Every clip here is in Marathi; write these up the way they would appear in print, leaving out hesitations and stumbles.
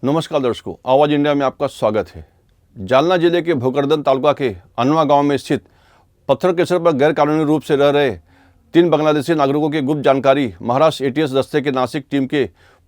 नमस्कार दर्शकों, आवाज़ इंडिया में आपका स्वागत है। जालना जिले के भोकरदन तालुका के अनवा गांव में स्थित पत्थर केसर पर गैरकानूनी रूप से रह रहे 3 बांग्लादेशी नागरिकों की गुप्त जानकारी महाराष्ट्र एटीएस दस्ते के नासिक टीम के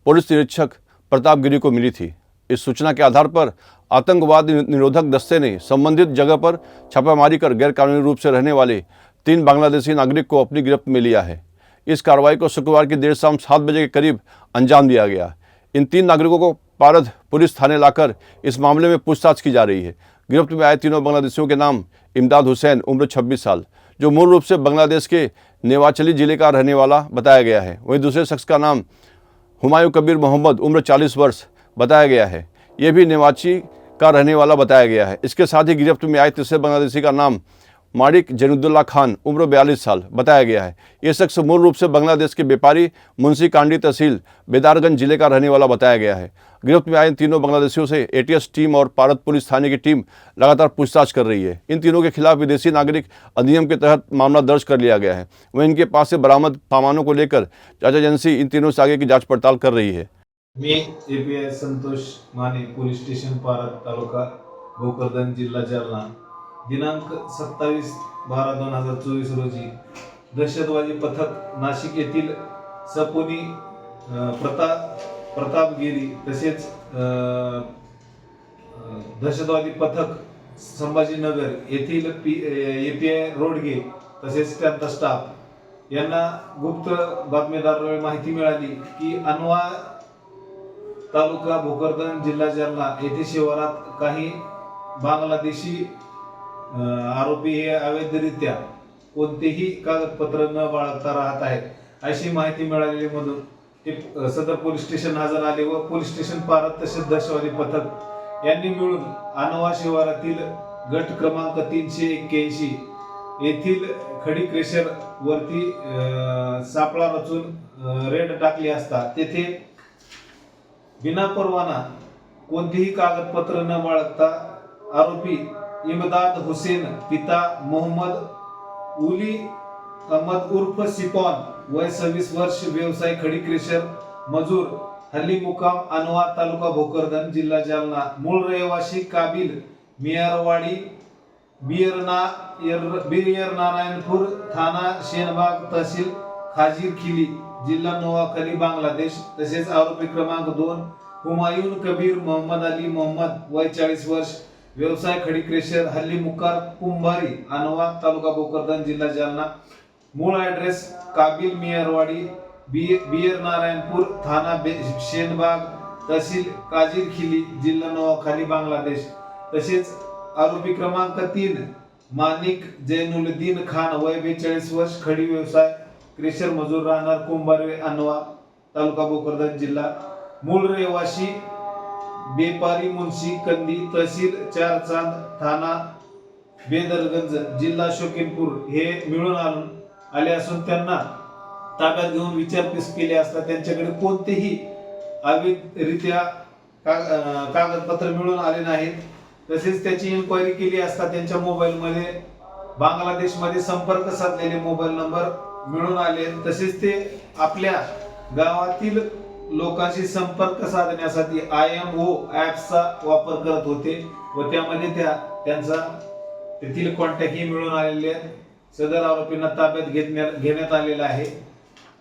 पुलिस निरीक्षक प्रताप गिरी को मिली थी। इस सूचना के आधार पर आतंकवाद निरोधक दस्ते ने संबंधित जगह पर छापामारी कर गैरकानूनी रूप से रहने वाले 3 बांग्लादेशी नागरिक को अपनी गिरफ्त में लिया है। इस कार्रवाई को शुक्रवार की देर शाम 7 बजे के करीब अंजाम दिया गया। इन 3 नागरिकों को पारद पुलिस थाने लाकर इस मामले में पूछताछ की जा रही है। गिरफ्त में आए तीनों बांग्लादेशियों के नाम इमदाद हुसैन उम्र 26 साल, जो मूल रूप से बांग्लादेश के नेवाचली जिले का रहने वाला बताया गया है। वहीं दूसरे शख्स का नाम हुमायूं कबीर मोहम्मद उम्र 40 वर्ष बताया गया है। यह भी नेवाची का रहने वाला बताया गया है। इसके साथ ही गिरफ्त में आए तीसरे बांग्लादेशी का नाम मारिक जैनुद्दौला खान उम्र 42 साल बताया गया है। ये शख्स मूल रूप से बांग्लादेश के व्यापारी मुंशी कांडी तहसील बेदारगंज जिले का रहने वाला बताया गया है। गिरफ्त में आए इन तीनों बांग्लादेशियों से एटीएस टीम और पारद पुलिस थाने की टीम लगातार पूछताछ कर रही है। इन तीनों के खिलाफ विदेशी नागरिक अधिनियम के तहत मामला दर्ज कर लिया गया है। वहीं इनके पास से बरामद सामानों को लेकर जांच एजेंसी इन तीनों से आगे की जांच पड़ताल कर रही है। मी API Santosh Mane police station Parad taluka Bhokardan जिल्हा जालना दिनांक 27/12/2024 रोजी दहशतवादी पथक नाशिक येथील सपोनी प्रतापगिरी तसेच दहशतवादी पथक संभाजीनगर येथील एपीआय रोडगे तसेच त्यांचा स्टाफ यांना गुप्त बातमीदाराद्वारे माहिती मिळाली की अनवा तालुका भोकरदन जिल्हा जालना येथे शिवारात काही बांगलादेशी आरोपी हे अवैधरित्या कोणतेही कागदपत्र न बाळगता राहत आहेत अशी माहिती मिळालेली म्हणून ते सदर पोलीस स्टेशन हजर आले व पोलीस स्टेशन पारद तसेच दहशतवादी पथक यांनी मिळून अनवा शिवारातील गट क्रमांक 381 येथील खडी क्रेशर वरती सापळा रचून रेड टाकली असता तेथे बिना परवाना कोणतेही कागदपत्र न बाळगता आरोपी इमदाद हुसेन पिता मोहम्मद उली अहमद उर्फ सिपॉन वय 26 वर्ष व्यवसाय खडी क्रेशर मजूर हल्ली मुकाम अनवा तालुका भोकरदन जिल्हा जालना मूळ रहिवासी काबिल मियारवाडी बियर नारायणपूर थाना शेनबाग तहसील खाजीर खिली जिल्हा नोआखली बांगलादेश तसेच आरोपी क्रमांक 2 हुमायून कबीर मोहम्मद अली मोहम्मद वय 40 वर्ष व्यवसाय खडी क्रेशर हल्ली मुकार कुंभारी अनवा तालुका भोकरदन जिल्हा जालना मूळ ॲड्रेस काबिल मियारवाडी बियर नारायणपूर थाना शेनबाग तहसील काजीर खिली जिल्हा नोआखली बांगलादेश तसेच आरोपी क्रमांक 3 मानिक जैनुलदीन खान वय 42 वर्ष खडी व्यवसाय क्रेशर मजूर राहणार कुंभारी अनवा तालुका भोकरदन जिल्हा मूळ रहिवासी बेपारी मुंशी कंदी तहसील चारचांद थाना बेदरगंज जिल्हा शोकीनपूर हे मिळून आले असून त्यांना ताब्यात घेऊन विचारपूस केली असता त्यांच्याकडे कोणतेही अवैधरित्या कागदपत्र मिळून आले नाहीत। तसेच त्याची इन्क्वायरी केली असता त्यांच्या मोबाईलमध्ये बांगलादेशमध्ये संपर्क साधलेले मोबाईल नंबर मिळून आले। तसेच ते आपल्या गावातील लोकांशी संपर्क साधण्यासाठी IMO ॲप्सचा वापर करत होते व त्यामध्ये त्यांचा तेथील कॉन्टॅक्टही मिळून आलेले आहेत। सदर आरोपींना ताब्यात घेण्यात आलेला आहे।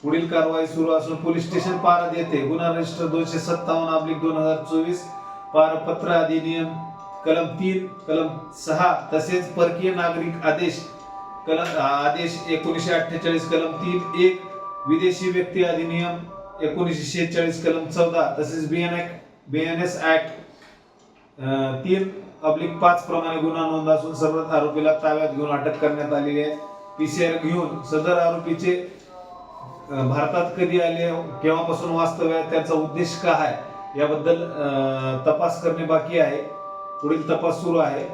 पुढील कारवाई सुरू असून पोलीस स्टेशन पारद येथे गुन्हा रजिस्टर 257/2024 पारपत्र अधिनियम कलम 3 कलम 6 तसेच परकीय नागरिक आदेश 1948 कलम 3(1) विदेशी व्यक्ती अधिनियम 1946 कलम 14 तसेच BNS ऍक्ट 3/5 प्रमाणे गुन्हा नोंद असून सर्व आरोपीला ताब्यात घेऊन अटक करण्यात आलेली आहे। PCR घेऊन सदर आरोपीचे भारतात कधी आले, केव्हापासून वास्तव्य आहे, त्याचा उद्देश काय आहे याबद्दल तपास करणे बाकी आहे। पुढील तपास सुरू आहे।